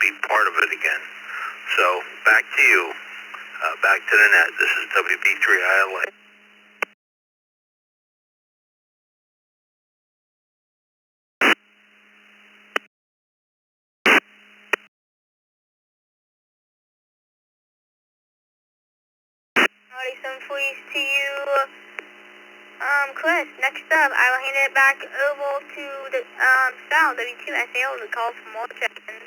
be part of it again. So, back to you. Back to the net. This is WB3ILA. Some police to you. Chris, next up, I will hand it back over to the, Sal, W2SAO, to call for more check-ins.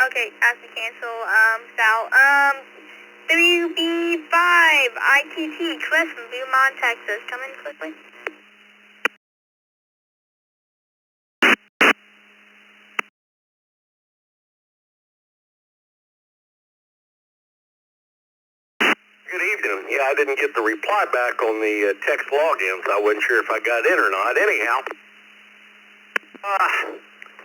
Okay, as to cancel, Sal, WB5, ITT, Chris from Beaumont, Texas. Come in quickly. Good evening. Yeah, I didn't get the reply back on the text logins. I wasn't sure if I got in or not. Anyhow,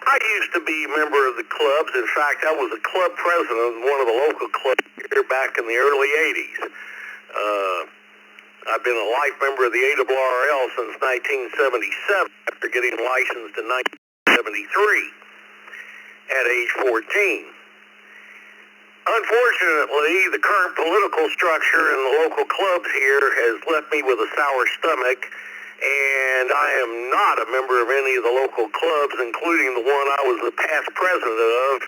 I used to be a member of the clubs. In fact, I was a club president of one of the local clubs here back in the early 80s. I've been a life member of the ARRL since 1977 after getting licensed in 1973 at age 14. Unfortunately, the current political structure in the local clubs here has left me with a sour stomach, and I am not a member of any of the local clubs, including the one I was the past president of,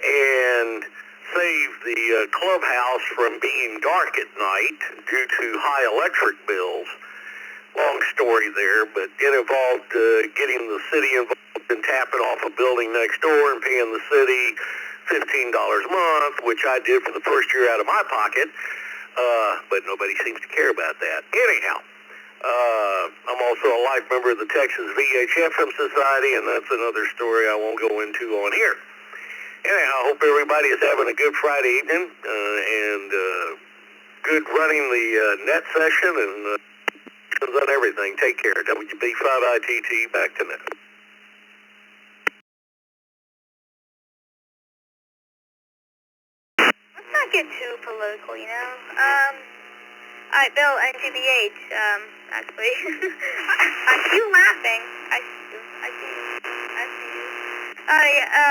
and saved the clubhouse from being dark at night due to high electric bills. Long story there, but it involved getting the city involved in tapping off a building next door and paying the city $15 a month, which I did for the first year out of my pocket, but nobody seems to care about that. Anyhow, I'm also a life member of the Texas VHFM Society, and that's another story I won't go into on here. Anyhow, I hope everybody is having a good Friday evening, and good running the net session, and on everything. Take care. WB5ITT, back to net. Not get too political, you know. Alright, Bill, NGBH, actually. I see you laughing. I see you.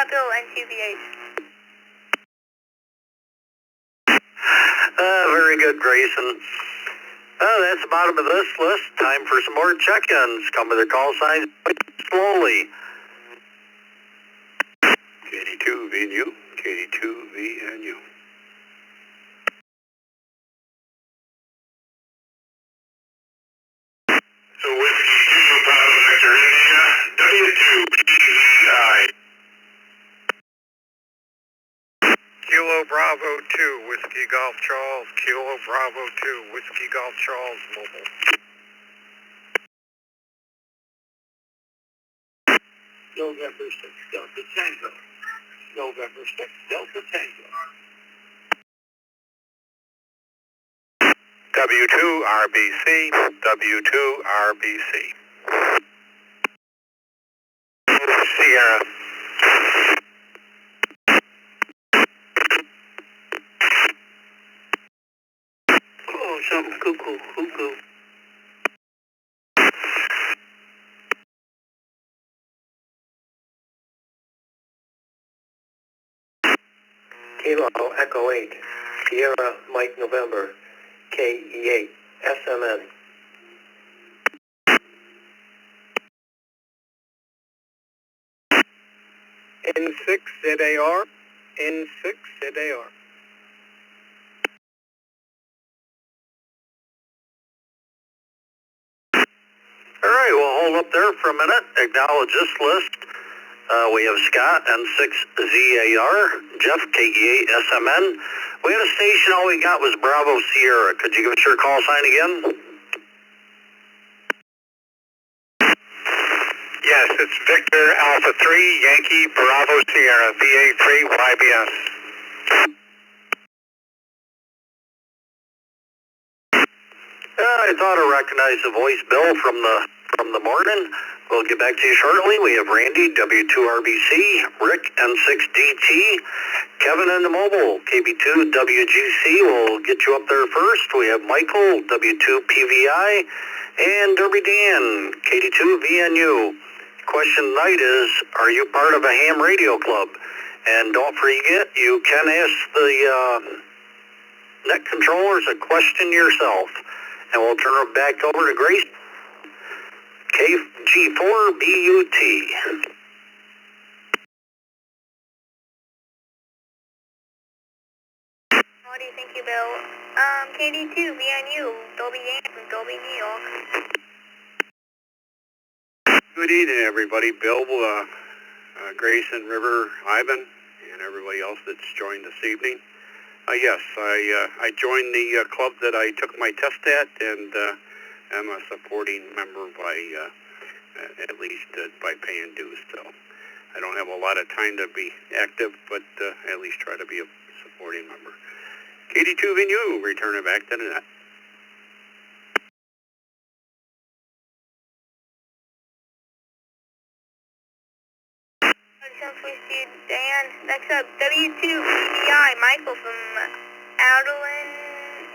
Bill, NGBH. Very good, Grayson. That's the bottom of this list. Time for some more check-ins. Come with their call signs slowly. KD2VNU, KD2VNU. So Whiskey 2, Bravo Victor India, W2PVI. Kilo Bravo 2, Whiskey Golf Charles, Kilo Bravo 2, Whiskey Golf Charles, mobile. November 6, Delta Tango. November 6, Delta Tango. W2RBC, W2RBC. Sierra. Oh, something cuckoo, cuckoo. Kilo Echo 8, Sierra Mike November, KE8, SMN. N6 ZAR, N6 ZAR. All right, we'll hold up there for a minute, acknowledge this list. We have Scott, N6ZAR, Jeff, KE8, SMN. We had a station, all we got was Bravo Sierra. Could you give us your call sign again? Yes, it's Victor Alpha 3, Yankee, Bravo Sierra, VA3, YBS. I thought I recognized the voice, Bill, from the from the morning. We'll get back to you shortly. We have Randy, W2RBC, Rick, N6DT, Kevin in the mobile, KB2WGC. We'll get you up there first. We have Michael, W2PVI, and Derby Dan, KD2VNU. Question tonight is, are you part of a ham radio club? And don't forget, you can ask the net controllers a question yourself. And we'll turn it back over to Grace. KG4BUT. What do you think, you Bill? KD2VNU, Dolby Dan from Dolby, New York. Good evening, everybody. Bill, Grayson, River, Ivan, and everybody else that's joined this evening. Yes, I joined the club that I took my test at, and I'm a supporting member by, at least by paying dues. So I don't have a lot of time to be active, but at least try to be a supporting member. KD2VNU, returning back to the net. Dan. Next up, W2PVI, Michael from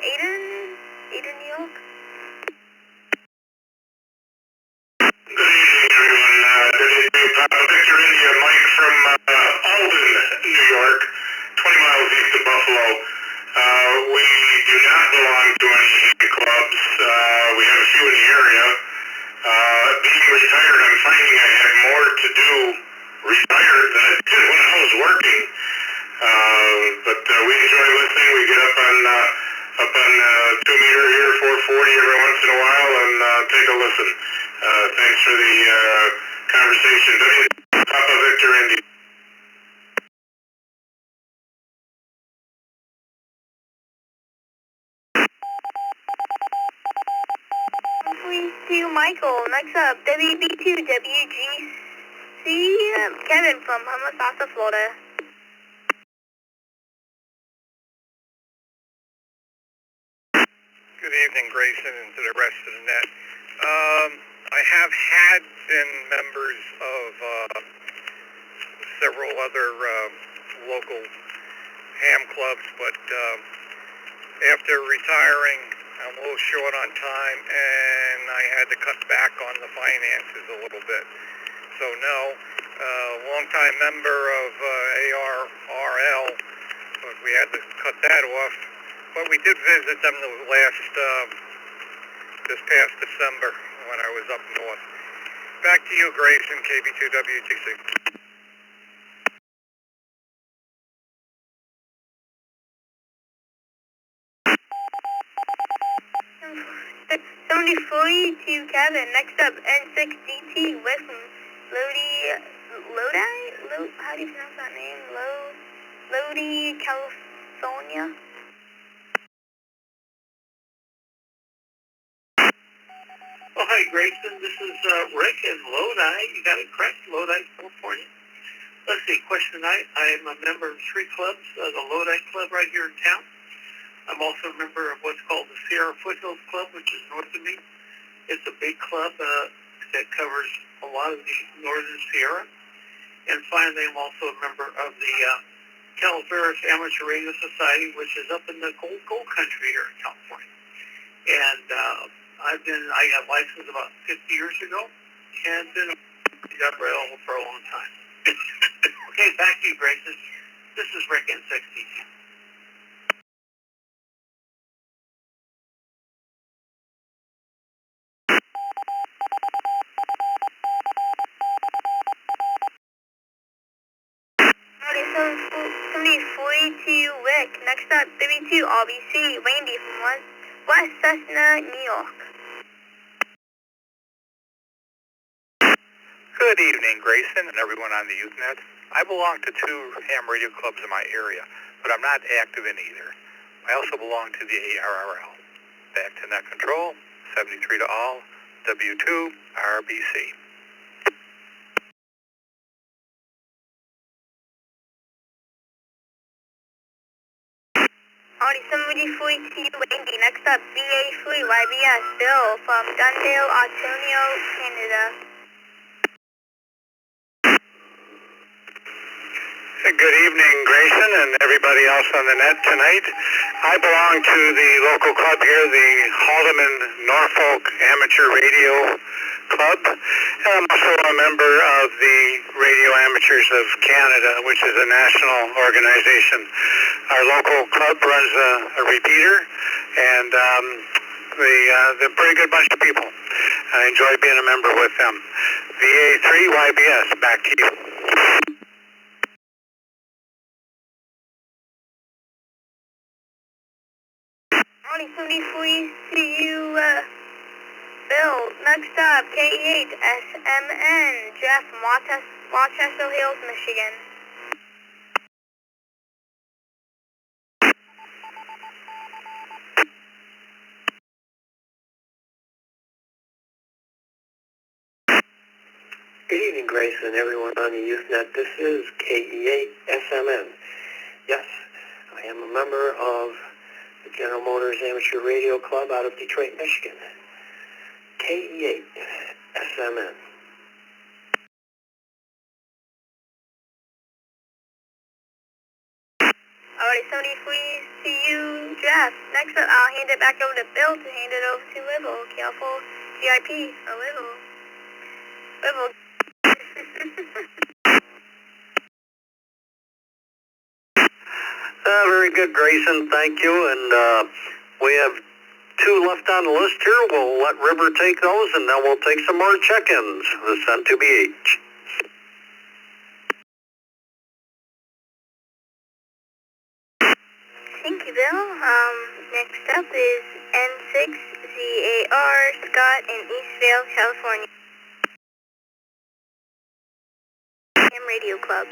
Aiden, New York. Good evening, everyone. W2 Papa Victor India, Mike from Alden, New York, 20 miles east of Buffalo. We do not belong to any hand clubs. We have a few in the area. Being retired, I'm finding I have more to do retired than I did when I was working. But we enjoy listening. We get up on 2 meter here, 440 every once in a while, and take a listen. Thanks for the conversation. Papa Victor Indy. Please to Michael. Next up, WB2WGC, Kevin from Homosassa, Florida. Good evening, Grayson, and to the rest of the net. I have been members of several other local ham clubs, but after retiring, I'm a little short on time, and I had to cut back on the finances a little bit. So no, longtime member of ARRL, but we had to cut that off. But we did visit them this past December when I was up north. Back to you, Grayson, KB2WGC. Somebody fully to Kevin. Next up, N6DT with Lodi, how do you pronounce that name? Lodi, California. Oh, hi, Grayson. This is Rick in Lodi. You got it correct, Lodi, California. Let's see, question tonight. I'm a member of 3 clubs, the Lodi Club right here in town. I'm also a member of what's called the Sierra Foothills Club, which is north of me. It's a big club that covers a lot of the northern Sierra. And finally, I'm also a member of the Calaveras Amateur Radio Society, which is up in the gold country here in California. And I got licensed about 50 years ago, and been operating for a long time. Okay, back to you, Grayson. This is Rick N6DT. Somebody fully to Rick. Next up, W2RBC, Randy from West Cessna, New York. Good evening, Grayson, and everyone on the Youthnet. I belong to 2 ham radio clubs in my area, but I'm not active in either. I also belong to the ARRL. Back to net control, 73 to all, W2RBC. Audi 73 Wendy. Next up, BA3 YBS Bill from Dundale, Ontario, Canada. Good evening, Grayson, and everybody else on the net tonight. I belong to the local club here, the Haldeman Norfolk Amateur Radio Club. And I'm also a member of the Radio Amateurs of Canada, which is a national organization. Our local club runs a repeater, and they're a pretty good bunch of people. I enjoy being a member with them. VA3 YBS, back to you. Audi 73 CU Bill. Next up, K8 SMN Jeff from Rochester Hills, Michigan. Good evening, Grace, and everyone on the YouthNet. This is KE8SMN. Yes, I am a member of the General Motors Amateur Radio Club out of Detroit, Michigan. KE8SMN. Alright, 73 CU Jeff. Next up, I'll hand it back over to Bill to hand it over to Wivel. Careful, GIP, or Wivel. Wivel. Very good, Grayson. Thank you. And we have 2 left on the list here. We'll let River take those, and then we'll take some more check-ins. The sent to BH. Thank you, Bill. Next up is N6ZAR Scott in Eastvale, California. Ham Radio Club.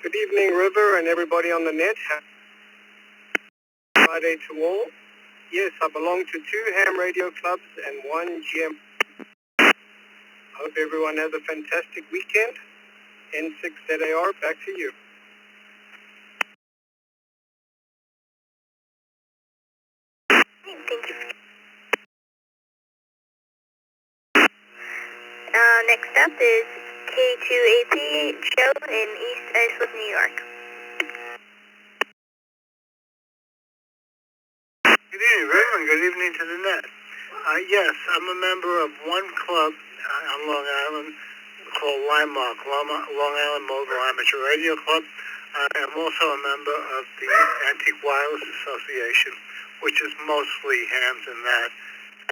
Good evening, River, and everybody on the net. Friday to all. Yes, I belong to 2 ham radio clubs and 1 GM. I hope everyone has a fantastic weekend. N6ZAR, back to you. Thank you. Next up is K2AP Joe in East Islip, New York. Good evening, River, and good evening to the net. Yes, I'm a member of 1 club on Long Island called Long Island Mobile Amateur Radio Club. I'm also a member of the Antique Wireless Association, which is mostly hams and that.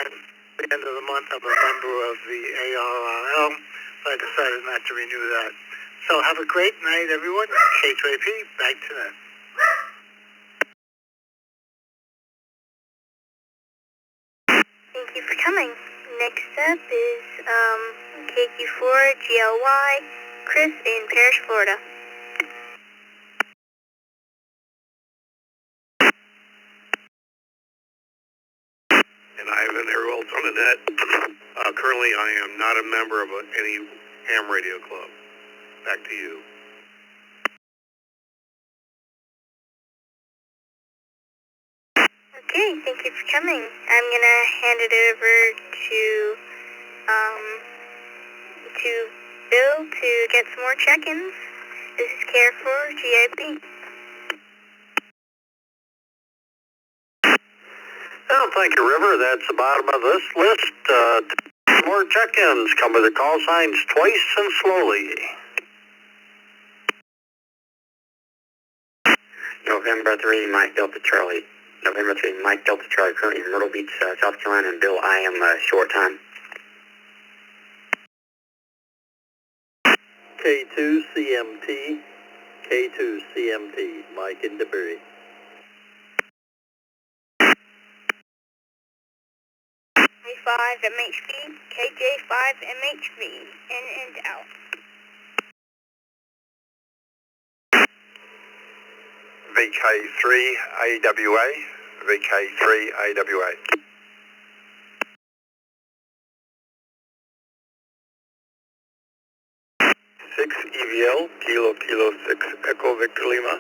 And at the end of the month, I'm a member of the ARRL, so I decided not to renew that. So have a great night, everyone. K2AP, back to that. Thank you for coming. Next up is KQ4GLY Chris in Parrish, Florida. And Ivan, everyone else on the net. Currently, I am not a member of any ham radio club. Back to you. Okay, thank you for coming. I'm gonna hand it over to Bill to get some more check-ins. This is Care for GIP. Well, thank you, River. That's the bottom of this list. More check-ins. Come with the call signs twice and slowly. November 3, Mike Delta Charlie. November 3, Mike Delta Charlie, currently in Myrtle Beach, South Carolina, and Bill, I am short time. K2CMT, K2CMT, Mike in DeBerry. K5MHV, KJ5MHV, in and out. VK3 AWA, VK3 AWA. EVL, Kilo 6, Echo Victor Lima,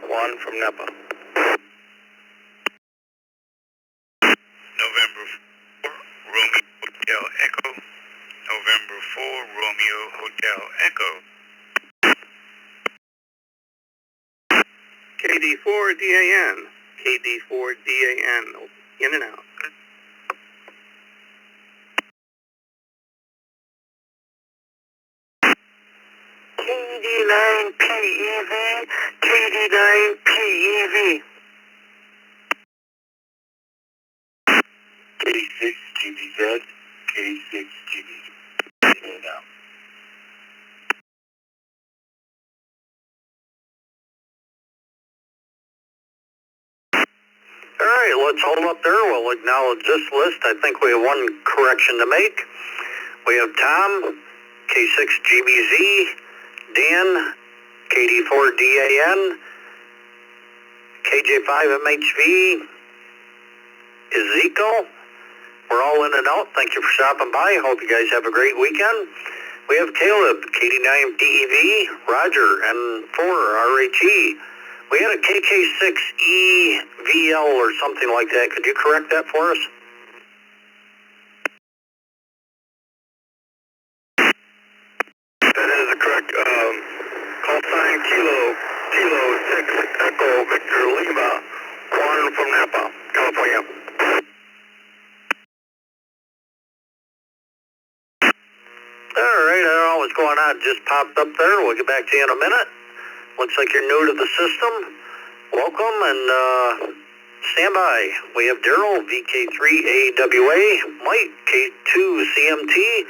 Juan from Napa. November 4, Romeo Hotel Echo. November 4, Romeo Hotel Echo. KD4 DAN, KD4 DAN, in and out. KD9 PEV, KD9 PEV. K6 GBZ, K6 GBZ. Now. All right, let's hold up there. We'll acknowledge this list. I think we have one correction to make. We have Tom, K6 GBZ, Dan, KD4 DAN, KJ5 MHV, Ezekiel. We're all in and out. Thank you for stopping by. Hope you guys have a great weekend. We have Caleb, KD9 DEV, Roger, N4 RHE. We had a KK6EVL or something like that. Could you correct that for us? That is correct. Call sign Kilo 6 Echo Victor Lima, Juan from Napa, California. All right, I don't know what's going on. It just popped up there. We'll get back to you in a minute. Looks like you're new to the system. Welcome and stand by. We have Daryl, VK3AWA, Mike, K2CMT,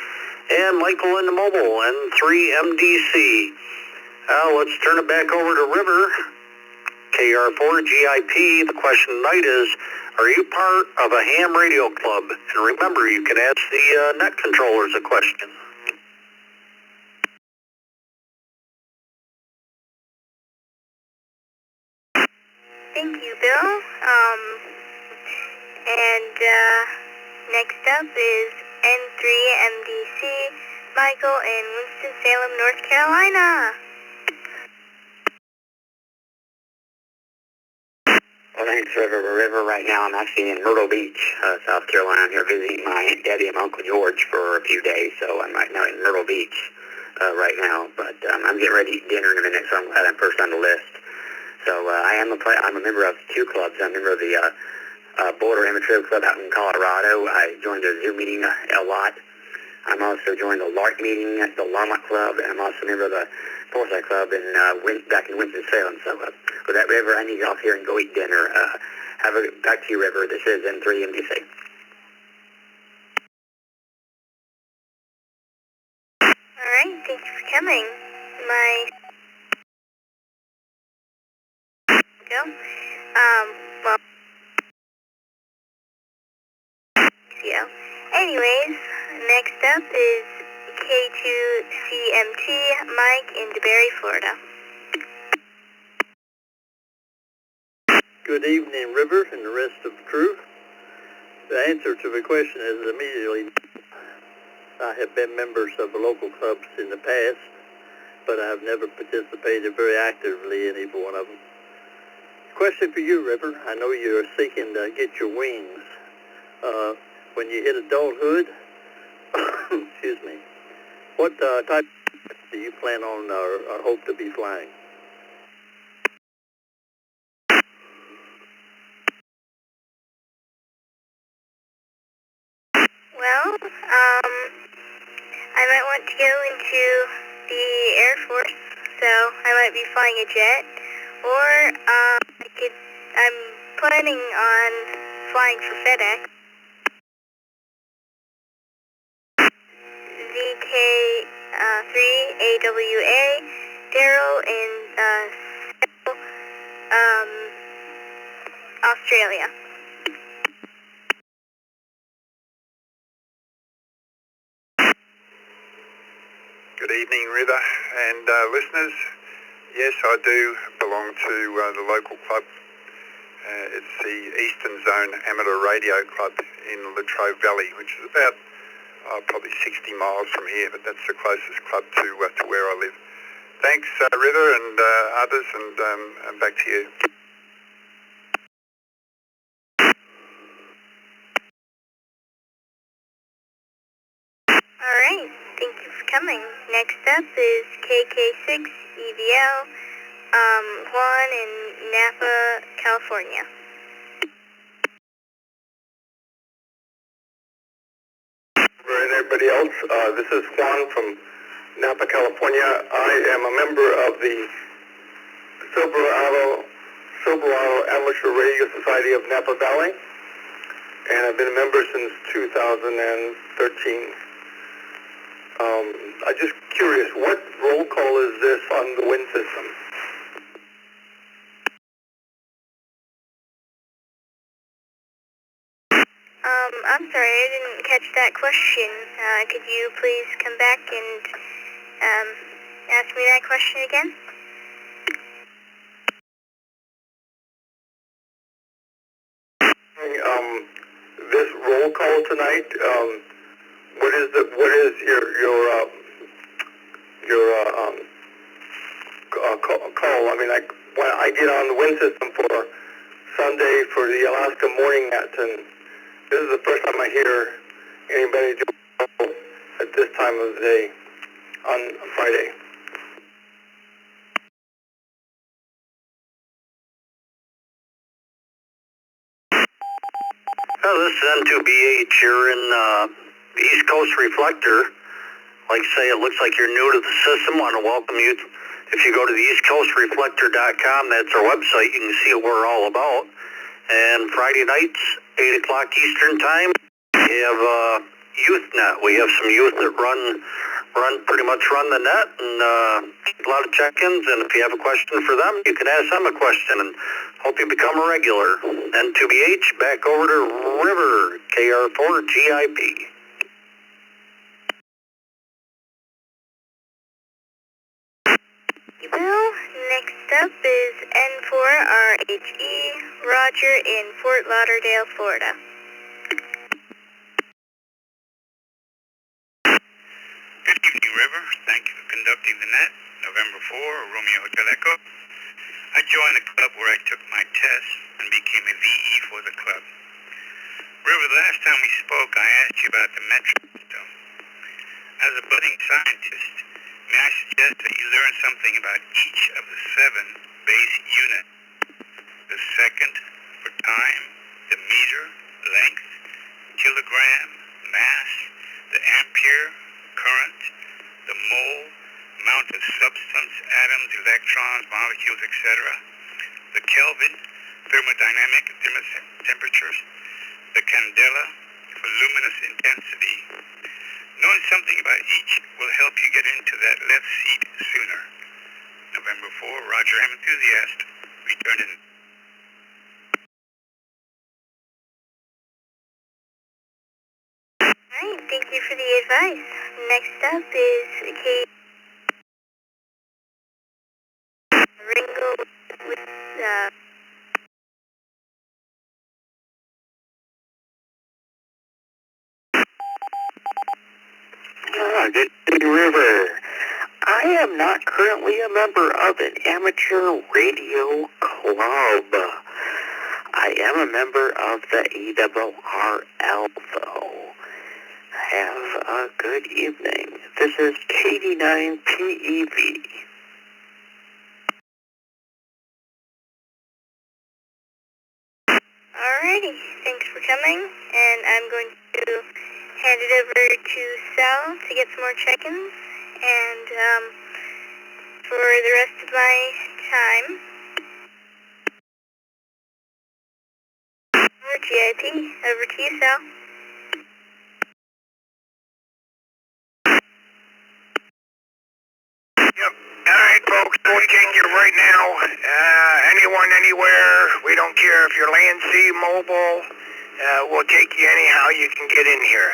and Michael in the mobile, N3MDC. Let's turn it back over to River, KR4GIP. The question tonight is, are you part of a ham radio club? And remember, you can ask the net controllers a question. Thank you, Bill. Next up is N3MDC, Michael in Winston-Salem, North Carolina. Well, thanks, River. Right now, I'm actually in Myrtle Beach, South Carolina. I'm here visiting my Aunt Debbie and Uncle George for a few days, so I'm right now in Myrtle Beach right now. But I'm getting ready to eat dinner in a minute, so I'm glad I'm first on the list. So I'm a member of two clubs. I'm a member of the Boulder Amateur Club out in Colorado. I joined a Zoom meeting a lot. I'm also joined the Lark meeting at the Lama Club, and I'm also a member of the Foresight Club back in Winston-Salem. So with that, River, I need to get off here and go eat dinner. Back to you, River. This is N3MDC. All right, thank you for coming. Well, yeah. Anyways, next up is K2CMT, Mike in DeBerry, Florida. Good evening, River, and the rest of the crew. The answer to the question is immediately. I have been members of the local clubs in the past, but I have never participated very actively in either one of them. Question for you, River. I know you're seeking to get your wings. When you hit adulthood, excuse me, what type do you plan on or hope to be flying? Well, I might want to go into the Air Force, so I might be flying a jet, or I'm planning on flying for FedEx. VK3AWA, Daryl in Australia. Good evening, River and listeners. Yes, I do belong to the local club. It's the Eastern Zone Amateur Radio Club in Latrobe Valley, which is about probably 60 miles from here, but that's the closest club to where I live. Thanks, River and others, and back to you. Alright, thank you for coming. Next up is KK6 EVL 1 in Napa, California. And everybody else, this is Juan from Napa, California. I am a member of the Silverado Amateur Radio Society of Napa Valley, and I've been a member since 2013. I'm just curious, what roll call is this on the wind system? I'm sorry, I didn't catch that question. Could you please come back and ask me that question again? This roll call tonight, what is your call? I mean, when I get on the wind system for Sunday for the Alaska morning net, and this is the first time I hear anybody do at this time of the day on Friday. This is N2BH here in the East Coast Reflector. Like I say, it looks like you're new to the system. I want to welcome you. If you go to the eastcoastreflector.com, that's our website. You can see what we're all about. And Friday nights, 8 o'clock Eastern Time, we have Youth Net. We have some youth that pretty much run the net, and a lot of check-ins. And if you have a question for them, you can ask them a question, and hope you become a regular. N2BH, back over to River, KR4GIP. Well, next up is N4RHE, Roger in Fort Lauderdale, Florida. Good evening, River. Thank you for conducting the net. November 4, Romeo Hotel Echo. I joined the club where I took my test and became a VE for the club. River, the last time we spoke, I asked you about the metric system. As a budding scientist, may I suggest that you learn something about each of the 7 base units? The second for time, the meter, length, kilogram, mass, the ampere, current, the mole, amount of substance, atoms, electrons, molecules, etc., the Kelvin, thermodynamic temperatures, the candela for luminous intensity. Knowing something about each will help you get into that left seat sooner. November 4, Roger M. Enthusiast, returning. Alright, thank you for the advice. Next up is Ringo with Good evening, River. I am not currently a member of an amateur radio club. I am a member of the ARRL, though. Have a good evening. This is KD9PEV. Alrighty, thanks for coming, and I'm going to hand it over to Sal to get some more check-ins, and for the rest of my time, for GIP, over to you, Sal. Yep. Alright, folks, we can get right now. Anyone, anywhere, we don't care if you're land, sea, mobile, we'll take you anyhow you can get in here.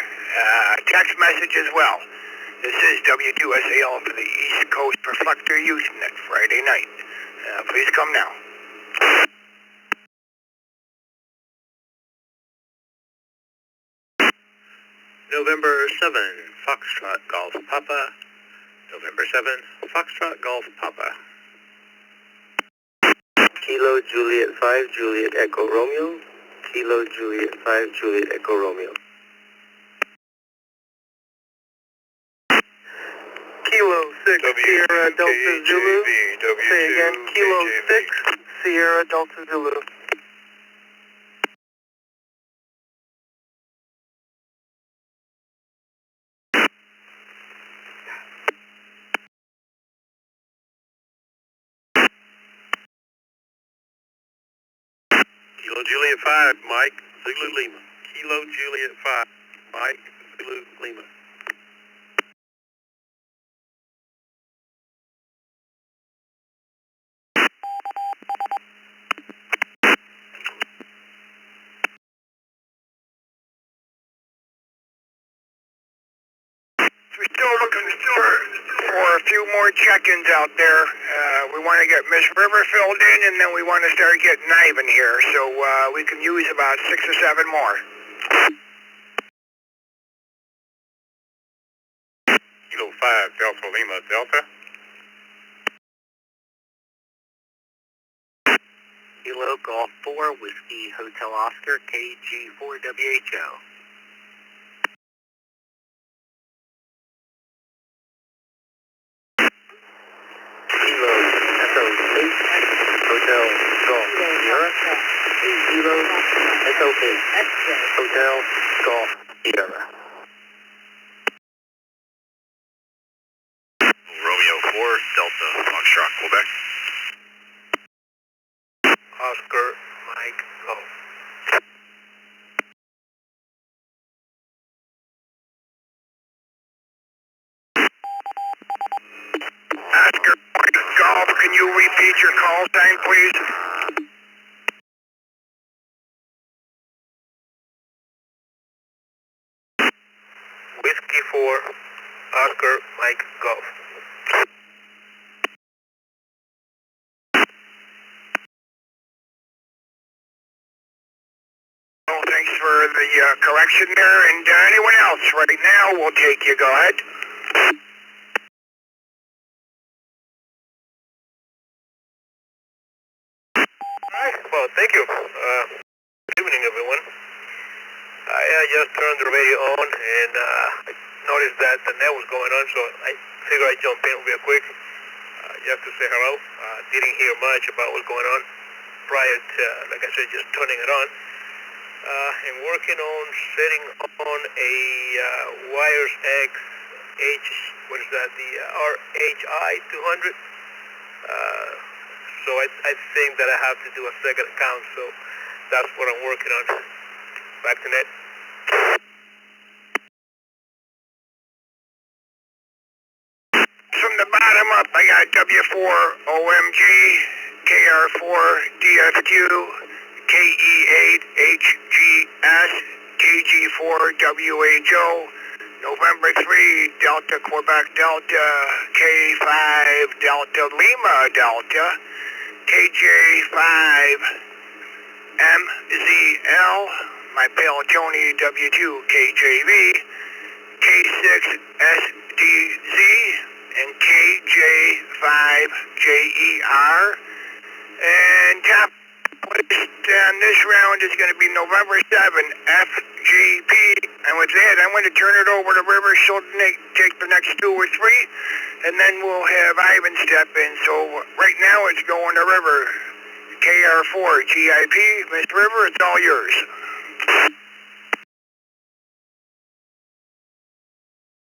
Text message as well. This is W2SAL for the East Coast Reflector Youth Net Friday night. Please come now. November 7, Foxtrot Golf Papa. November 7, Foxtrot Golf Papa. Kilo Juliet 5, Juliet Echo Romeo. Kilo Juliet 5, Juliet Echo Romeo. Kilo 6, Sierra Delta Zulu. Say again, Kilo 6, Sierra Delta Zulu. Kilo Juliet 5, Mike, Zulu Lima. Kilo Juliet 5, Mike, Zulu Lima. We're still looking for a few more check-ins out there. We want to get Miss River filled in, and then we want to start getting Ivan here, so we can use about 6 or 7 more. Kilo 5, Delta Lima, Delta. Kilo Golf 4, Whiskey Hotel Oscar, KG4WHO. Kilo Echo 8, Hotel Golf Sierra. Kilo Echo 8, Hotel Golf Sierra. Romeo 4, Delta Foxtrot, Quebec. Oscar, Mike, Golf. Oscar, Golf, can you repeat your call sign, please? Whiskey 4, Oscar, Mike, Golf. Oh, thanks for the correction there. And anyone else right now, we'll take you. Go ahead. Alright, well, thank you. Good evening, everyone. I just turned the radio on and I noticed that the net was going on, so I figured I'd jump in real quick just to say hello. Didn't hear much about what's going on prior to, like I said, just turning it on. And working on setting on a Wires X what is that, the RHI 200. So I think that I have to do a second account, so that's what I'm working on. Back to net. From the bottom up, I got W4 OMG, KR4 DFQ, KE8 HGS, KG4 WHO, November 3 Delta Quebec Delta, K5 Delta Lima Delta, KJ5 MZL, my pal Tony W2 KJV, K6 SDZ, and KJ5JER. And top list on this round is going to be November 7, FGP. And with that, I'm going to turn it over to River. She'll take the next 2 or 3, and then we'll have Ivan step in. So right now it's going to River. KR4 GIP. Miss River, it's all yours.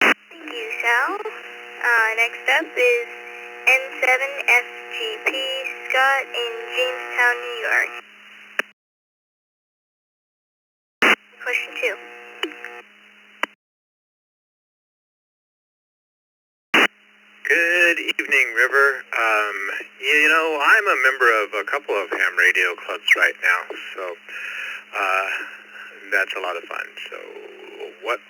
Thank you, Sal. Next up is N7FGP Scott in Jamestown, New York. Question 2. Good evening, River. You know, I'm a member of a couple of ham radio clubs right now, so that's a lot of fun. So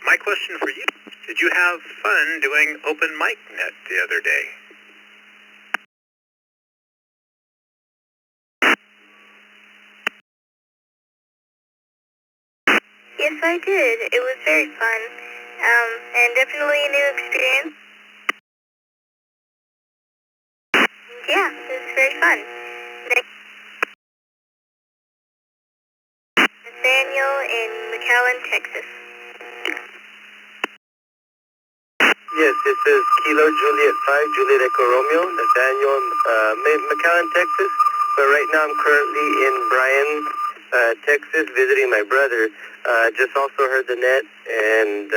my question for you, did you have fun doing open mic net the other day? Yes, I did. It was very fun. and definitely a new experience. Yeah, it was very fun. Next, Nathaniel in McAllen, Texas. Yes, this is Kilo Juliet 5, Juliet Echo Romeo, Nathaniel, McAllen, Texas. But right now I'm currently in Bryan, Texas, visiting my brother. Just also heard the net and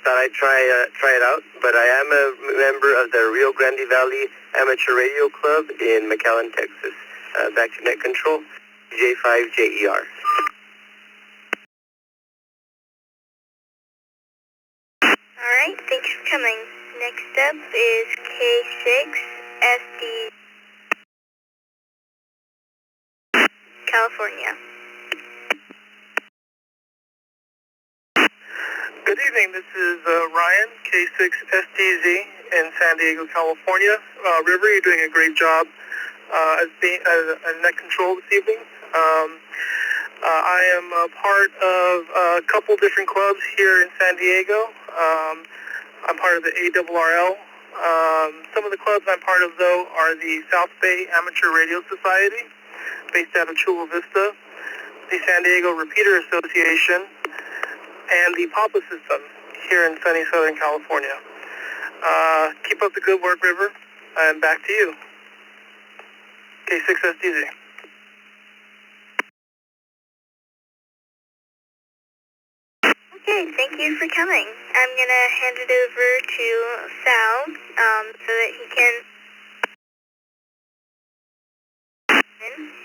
thought I'd try it out. But I am a member of the Rio Grande Valley Amateur Radio Club in McAllen, Texas. Back to net control, J5JER. Alright, thanks for coming. Next up is K6SD, California. Good evening, this is Ryan, K6STZ in San Diego, California. River, you're doing a great job as net control this evening. I am a part of a couple different clubs here in San Diego. I'm part of the ARRL. Some of the clubs I'm part of, though, are the South Bay Amateur Radio Society, based out of Chula Vista, the San Diego Repeater Association, and the Papa System here in sunny Southern California. Keep up the good work, River, and back to you. K6STZ. Okay, thank you for coming. I'm going to hand it over to Sal so that he can...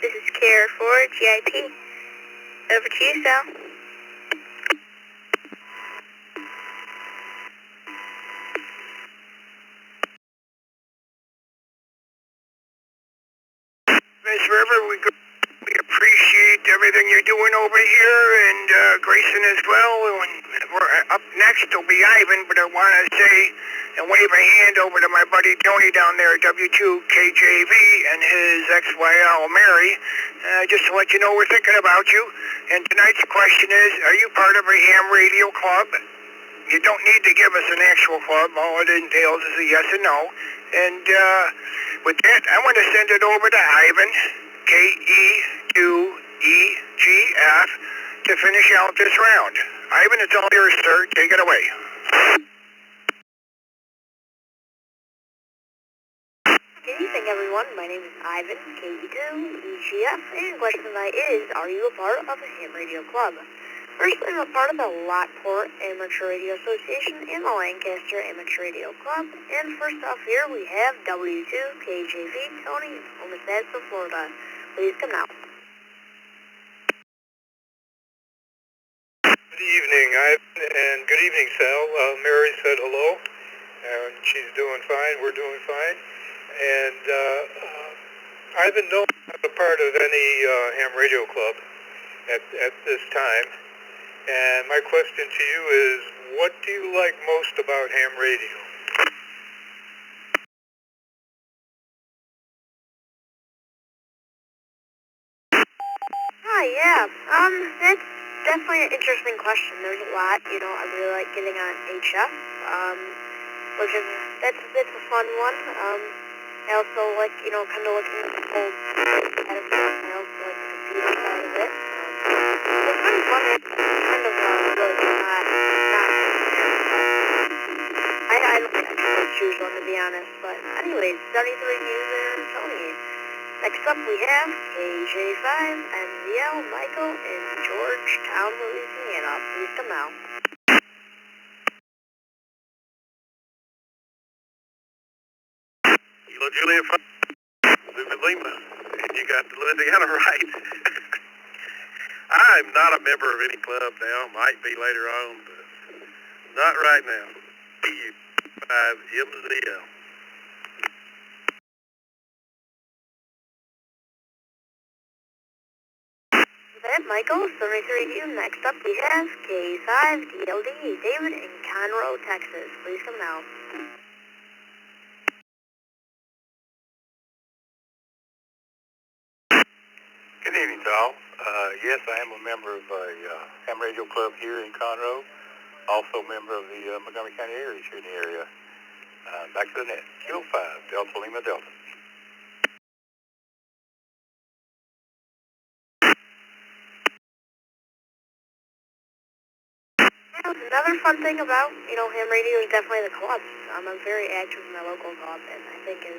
This is KR4 GIP. Over to you, Sal. Miss River, we appreciate everything you're doing over here, and Grayson as well. And we're up next will be Ivan, but I want to say and wave a hand over to my buddy Tony down there at W2KJV and his XYL Mary, just to let you know we're thinking about you. And tonight's question is, are you part of a ham radio club? You don't need to give us an actual club. All it entails is a yes and no. And with that, I want to send it over to Ivan, KE2EGF, to finish out this round. Ivan, it's all yours, sir. Take it away. Good evening, everyone. My name is Ivan, KE2EGF, and the question tonight is, are you a part of a ham radio club? First, I'm a part of the Lockport Amateur Radio Association and the Lancaster Amateur Radio Club. And first off here, we have W2KJV Tony in Homesteadville, Florida. Please come out. Good evening, Ivan, and good evening, Sal. Mary said hello, and she's doing fine. We're doing fine. And Ivan, no, I'm not a part of any ham radio club at this time. And my question to you is, what do you like most about ham radio? Hi, yeah. That's definitely an interesting question. There's a lot, I really like getting on HF, which is, that's a fun one. I also like, kind of looking at the whole attitude. I also like the computer side of it. It's kind of fun. It's kind of really not I don't think I can choose one, to be honest. But anyways, 73 News and Tony. Next up we have KJ5, MZL, Michael in Georgetown, Louisiana. Please come out. Kilo Juliet 5, Lima, and you got Louisiana right. I'm not a member of any club now. Might be later on, but not right now. KU5MZL. That, Michael, 73 you. Next up we have K5DLD, David in Conroe, Texas. Please come out. Good evening, Sal. Yes, I am a member of a ham radio club here in Conroe. Also a member of the Montgomery County Airways here in the area. Back to the net. Kilo 5, Delta Lima Delta. Another fun thing about, ham radio is definitely the clubs. I'm very active in my local club, and I think as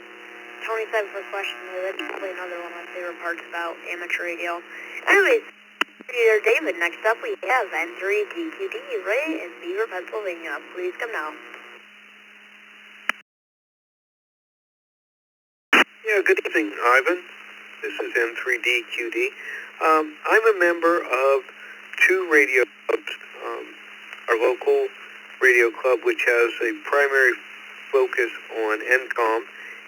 Tony said for the question, that's probably another one of my favorite parts about amateur radio. Anyways, here, David, next up we have N3DQD, Ray in Beaver, Pennsylvania. Please come now. Yeah, good evening, Ivan. This is N3DQD. I'm a member of two radio clubs. Our local radio club, which has a primary focus on NCOM,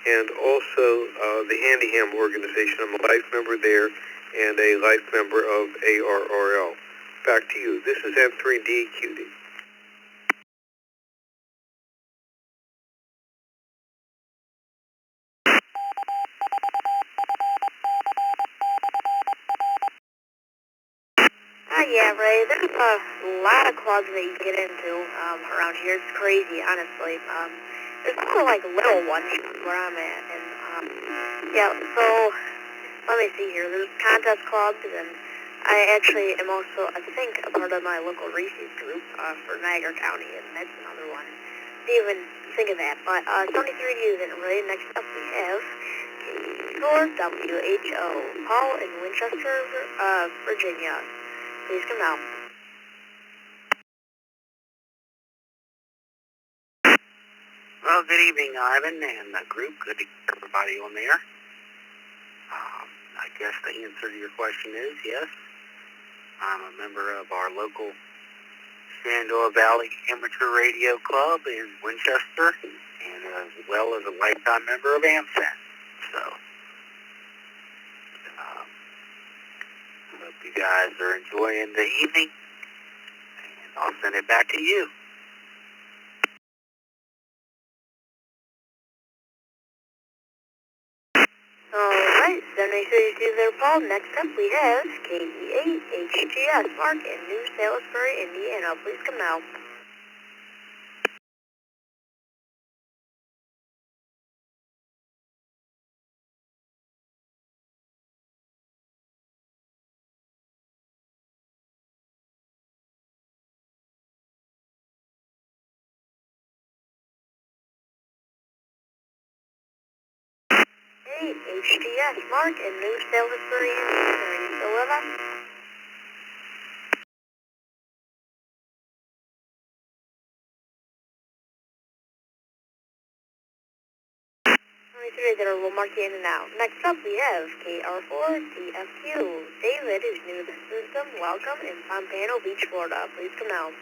and also the Handyham organization. I'm a life member there and a life member of ARRL. Back to you. This is N3DQD. Yeah, Ray, there's a lot of clubs that you get into around here. It's crazy, honestly. There's also, little ones where I'm at. And, yeah, so, let me see here. There's contest clubs, and I actually am also, I think, a part of my local races group for Niagara County, and that's another one. Didn't even think of that. But Tony 3D isn't really. Next up we have WHO, Paul in Winchester, Virginia. Please come out. Well, good evening, Ivan and the group. Good to hear everybody on there. I guess the answer to your question is yes. I'm a member of our local Shenandoah Valley Amateur Radio Club in Winchester, and as well as a lifetime member of AMSAT. So, hope you guys are enjoying the evening, and I'll send it back to you. Alright, 7332 there, Paul. Next up we have KE8 HGS Mark in New Salisbury, Indiana. Please come now. Hey, HGS Mark in New Salisbury, Indiana. Are you still with us? There, we'll mark you in and out. Next up, we have KR4DFQ. David is new to the system. Welcome in Pompano Beach, Florida. Please come out.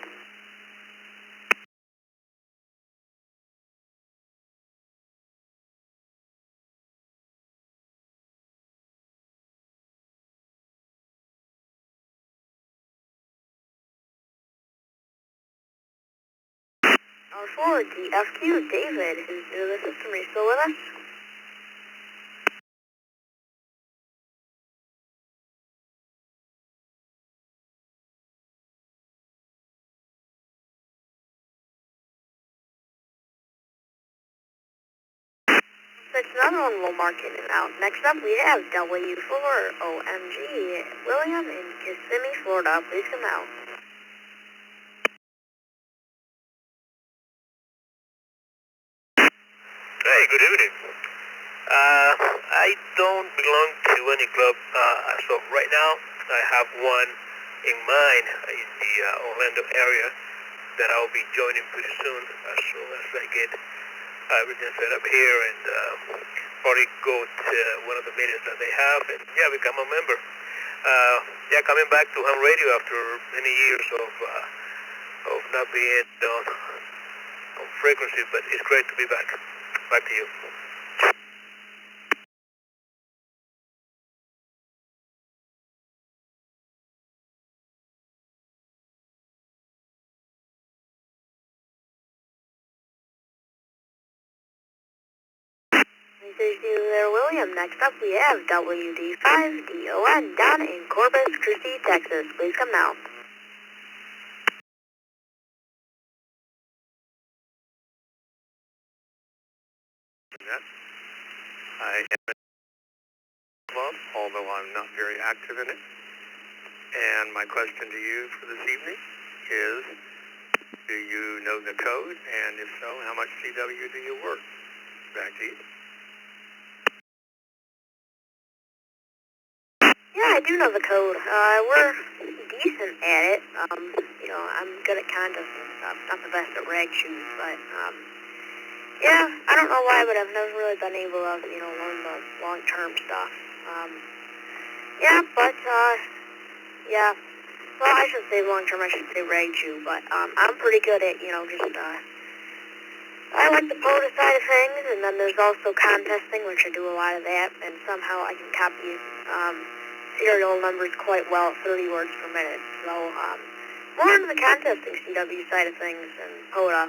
KR4DFQ. David is new to the system. Are you still with us? That's another one we'll mark in and out. Next up, we have W4OMG William in Kissimmee, Florida. Please come out. Hey, good evening. I don't belong to any club as of right now. I have one in mind in the Orlando area that I'll be joining pretty soon as I get everything set up here and probably go to one of the meetings that they have and become a member. Coming back to ham radio after many years of not being on frequency, but it's great to be back. Back to you. Thank you there, William. Next up, we have WD5DON down in Corpus Christi, Texas. Please come now. I am in the club, although I'm not very active in it. And my question to you for this evening is, do you know the code? And if so, how much CW do you work? Back to you. Yeah, I do know the code. We're decent at it. You know, I'm good at contests and stuff. Not the best at rag shoes, but, yeah, I don't know why, but I've never really been able to, you know, learn the long-term stuff. Yeah, but, yeah. Well, I shouldn't say long-term, I should say rag shoe, but, I'm pretty good at, you know, just, I like the POTA side of things, and then there's also contesting, which I do a lot of that, and somehow I can copy, serial numbers quite well at 30 words per minute. So, more into the contesting CW side of things and POTA.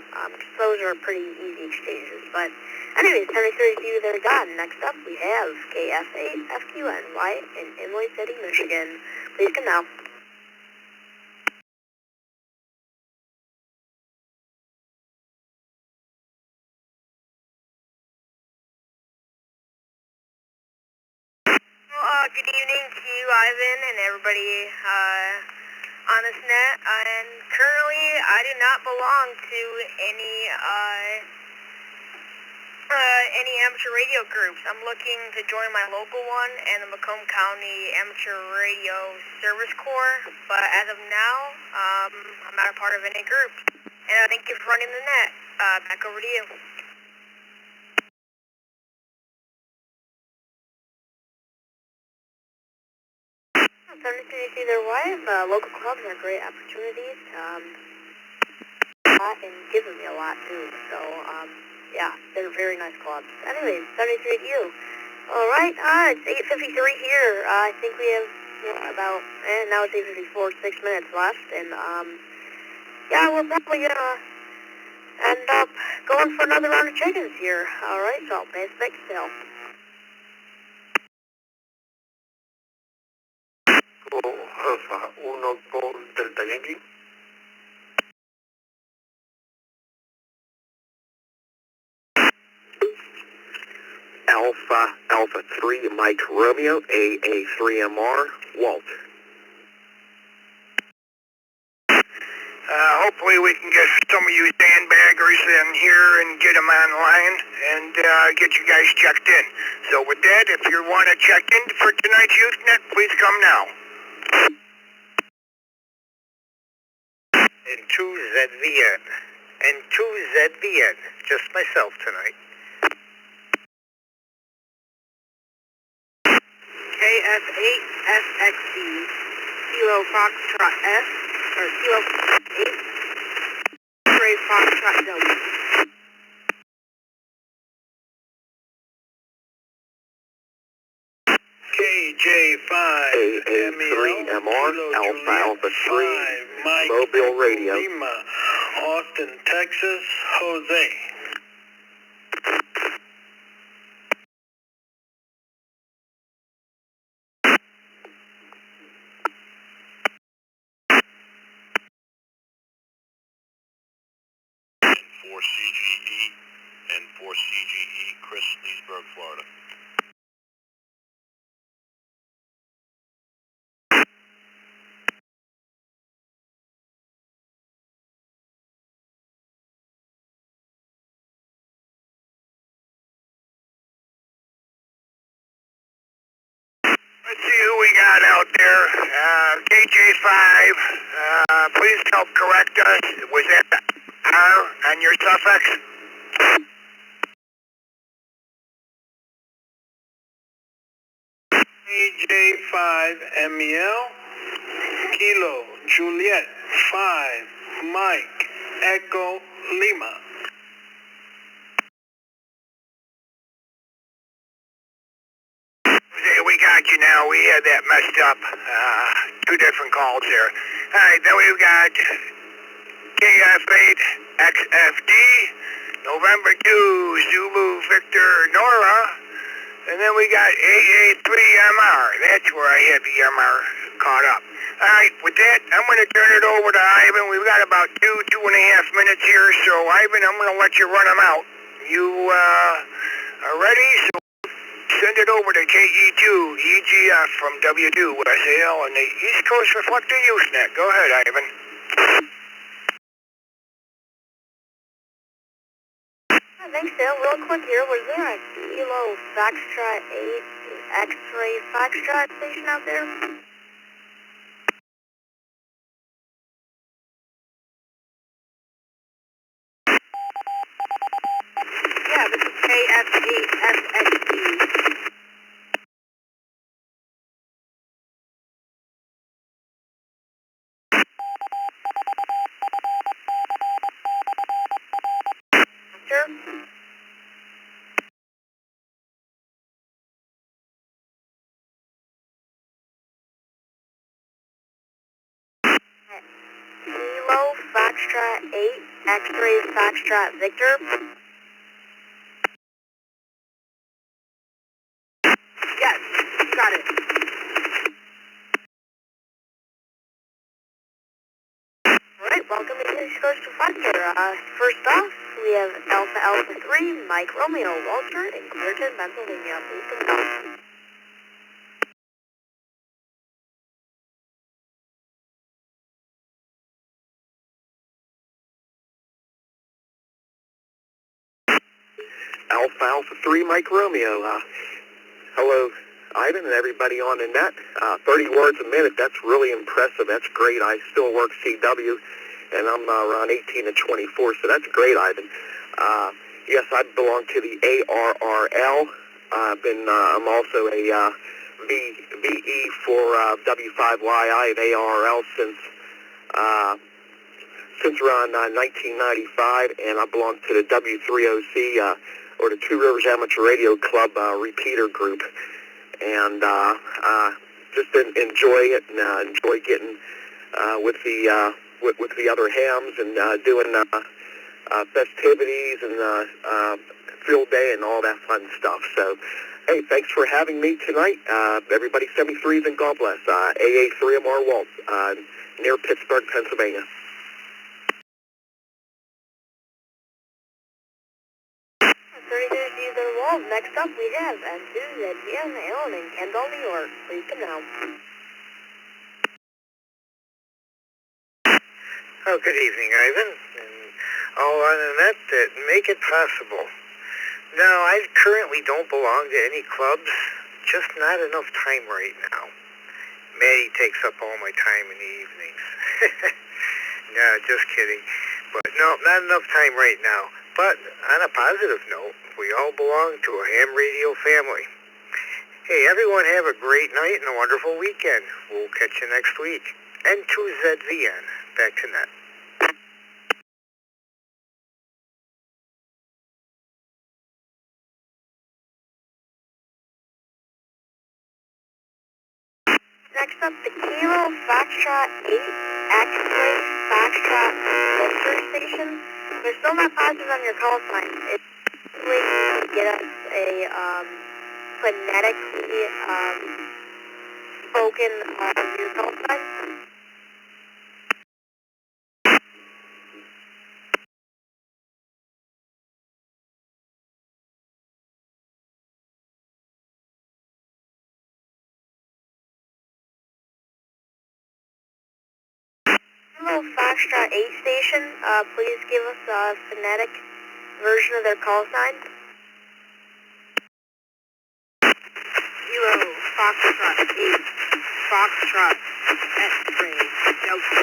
Those are pretty easy exchanges. But, anyways, 1032 they're done. Next up, we have KF8FQNY in Imlay City, Michigan. Please come now. Good evening to you, Ivan, and everybody on this net. And currently, I do not belong to any amateur radio groups. I'm looking to join my local one and the Macomb County Amateur Radio Service Corps. But as of now, I'm not a part of any group. And thank you for running the net. Back over to you. 73 their wife. Local clubs are great opportunities. And gives me a lot too. So, yeah, they're very nice clubs. Anyways, 73 to you. Alright, it's 8:53 here. I think we have about, now it's 8:54, 6 minutes left. And, yeah, we're probably gonna end up going for another round of chickens here. Alright, so I'll pass back still. Alfa 1 por Delta Yankee. Alpha 3 Mike Romeo, AA3MR, Walt. Hopefully we can get some of you sandbaggers in here and get them online and get you guys checked in. So with that, if you want to check in for tonight's Usenet, please come now. N2ZVN. N2ZVN. Just myself tonight. KF8SXD, Kilo Foxtrot S, or Kilo 8, Ray Foxtrot W. KJ5, AA3MR, Alpha 3, Mobile Radio. Lima, Austin, Texas, Jose. For CGE and for CGE, Chris, Leesburg, Florida. Let's see who we got out there. KJ5, please help correct us. Was that R on your suffix? KJ5MEL, Kilo, Juliet, 5, Mike, Echo, Lima. We got you now. We had that messed up. Two different calls there. Alright, then we've got KF8XFD, November 2, Zulu Victor Nora, And then we got AA3MR. That's where I had the MR caught up. All right, with that, I'm going to turn it over to Ivan. We've got about 2.5 minutes here. So, Ivan, I'm going to let you run them out. You are ready? So send it over to KE2 EGF from W2 SAL and the East Coast Reflector Usenet. Go ahead, Ivan. Thanks, Dale. Real quick here, was there a Kilo Foxtrot 8 X-ray Foxtrot station out there? Yeah, this is KF8SXE. Sir? Kilo Foxtrot 8 X-ray Foxtrot Victor. Yes, got it. Alright, welcome to the East Coast Reflector. First off, we have Alpha Alpha 3, Mike Romeo, Walter in Clearton, Pennsylvania. Please confirm. Alpha Alpha 3, Mike Romeo. Hello, Ivan and everybody on the net. 30 words a minute, that's really impressive. That's great. I still work CW, and I'm around 18 to 24, so that's great, Ivan. Yes, I belong to the ARRL. I'm also a VE for W5YI and ARRL since around 1995, and I belong to the W3OC, or the Two Rivers Amateur Radio Club repeater group, and just enjoy it and enjoy getting with the other hams and doing festivities and field day and all that fun stuff. So, hey, thanks for having me tonight. Everybody send me threes and God bless. AA3MR Walt, near Pittsburgh, Pennsylvania. 33 Caesar Wall. Next up we have N2ZGM Allen in Kendall, New York. Please come now. Oh, good evening, Ivan, and all on the net that make it possible. No, I currently don't belong to any clubs, just not enough time right now. Maddie takes up all my time in the evenings. No, just kidding. But no, not enough time right now. But on a positive note, we all belong to a ham radio family. Hey, everyone have a great night and a wonderful weekend. We'll catch you next week. N2ZVN, back to net. Next up, the Kilo Foxtrot 8 X-ray Foxtrot Victor station. We're still not positive on your call sign. It's basically to get us a phonetically spoken your call sign. Kilo Foxtrot 8 station, please give us a phonetic version of their call sign. Kilo Foxtrot 8 Foxtrot X-ray Delta.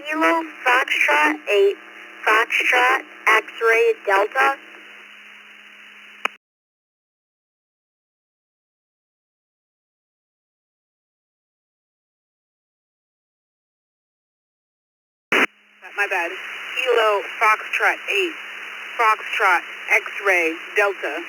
Kilo Foxtrot 8 Foxtrot X-ray Delta. My bad. Kilo Foxtrot 8 Foxtrot X-ray Delta.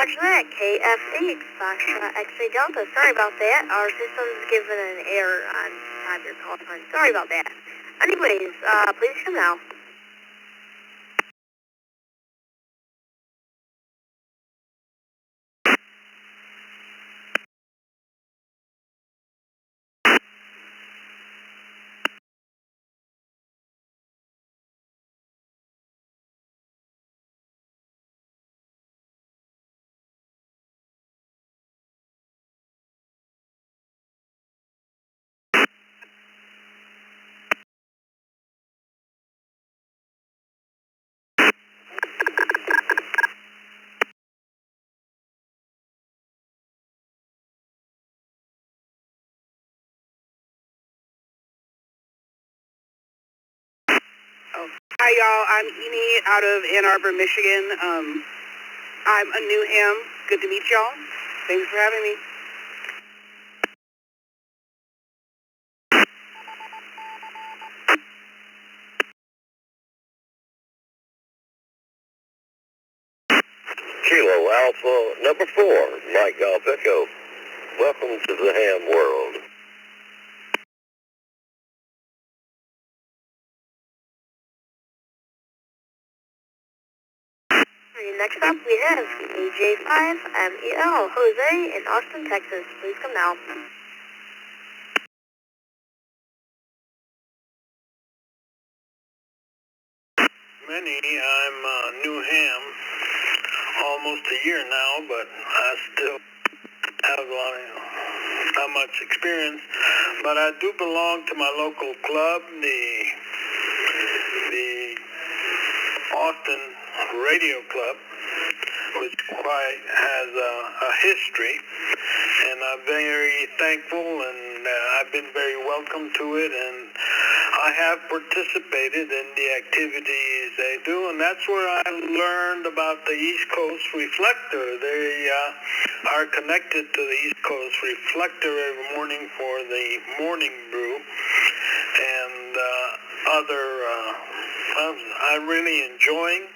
Roger that. KF8, Foxtrot X-Ray Delta. Sorry about that. Our system's given an error on your call sign. Sorry about that. Anyways, please come now. Hi, y'all. I'm Eni out of Ann Arbor, Michigan. I'm a new ham. Good to meet y'all. Thanks for having me. Kilo Alpha number 4, Mike Golf Echo. Welcome to the ham world. Next up, we have AJ5MEL, Jose in Austin, Texas. Please come now. Many, I'm new ham, almost a year now, but I still have not much experience. But I do belong to my local club, the Austin Radio Club, which quite has a history, and I'm very thankful, and I've been very welcome to it, and I have participated in the activities they do, and that's where I learned about the East Coast Reflector. They are connected to the East Coast Reflector every morning for the morning brew, and I'm really enjoying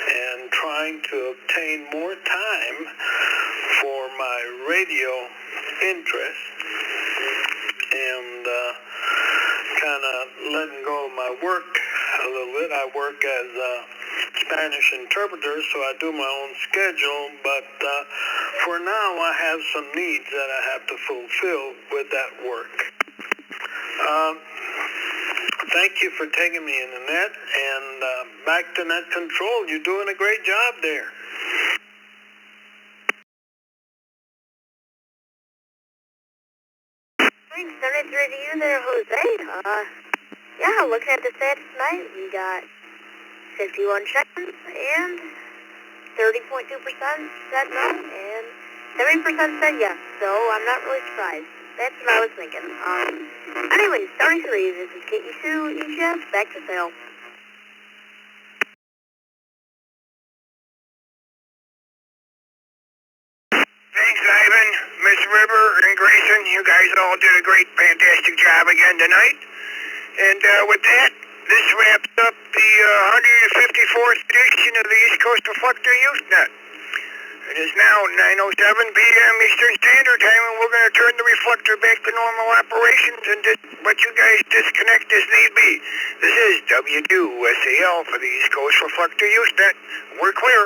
and trying to obtain more time for my radio interest, and kind of letting go of my work a little bit. I work as a Spanish interpreter, so I do my own schedule, but for now I have some needs that I have to fulfill with that work. Thank you for taking me in the net, and back to net control. You're doing a great job there. Thanks, send it through to you there, Jose. Yeah, looking at the stats tonight, we got 51 check-ins and 30.2% said no, and 70% said yes, so I'm not really surprised. That's what I was thinking. Anyways, 33, this is KE2 EGF, back to sale. Thanks, Ivan, Miss River, and Grayson. You guys all did a great, fantastic job again tonight. And with that, this wraps up the 154th edition of the East Coast Reflector Usenet. It is now 9:07 p.m. Eastern Standard Time, and we're going to turn the reflector back to normal operations and let you guys disconnect as need be. This is W2SAL for the East Coast Reflector Usenet. We're clear.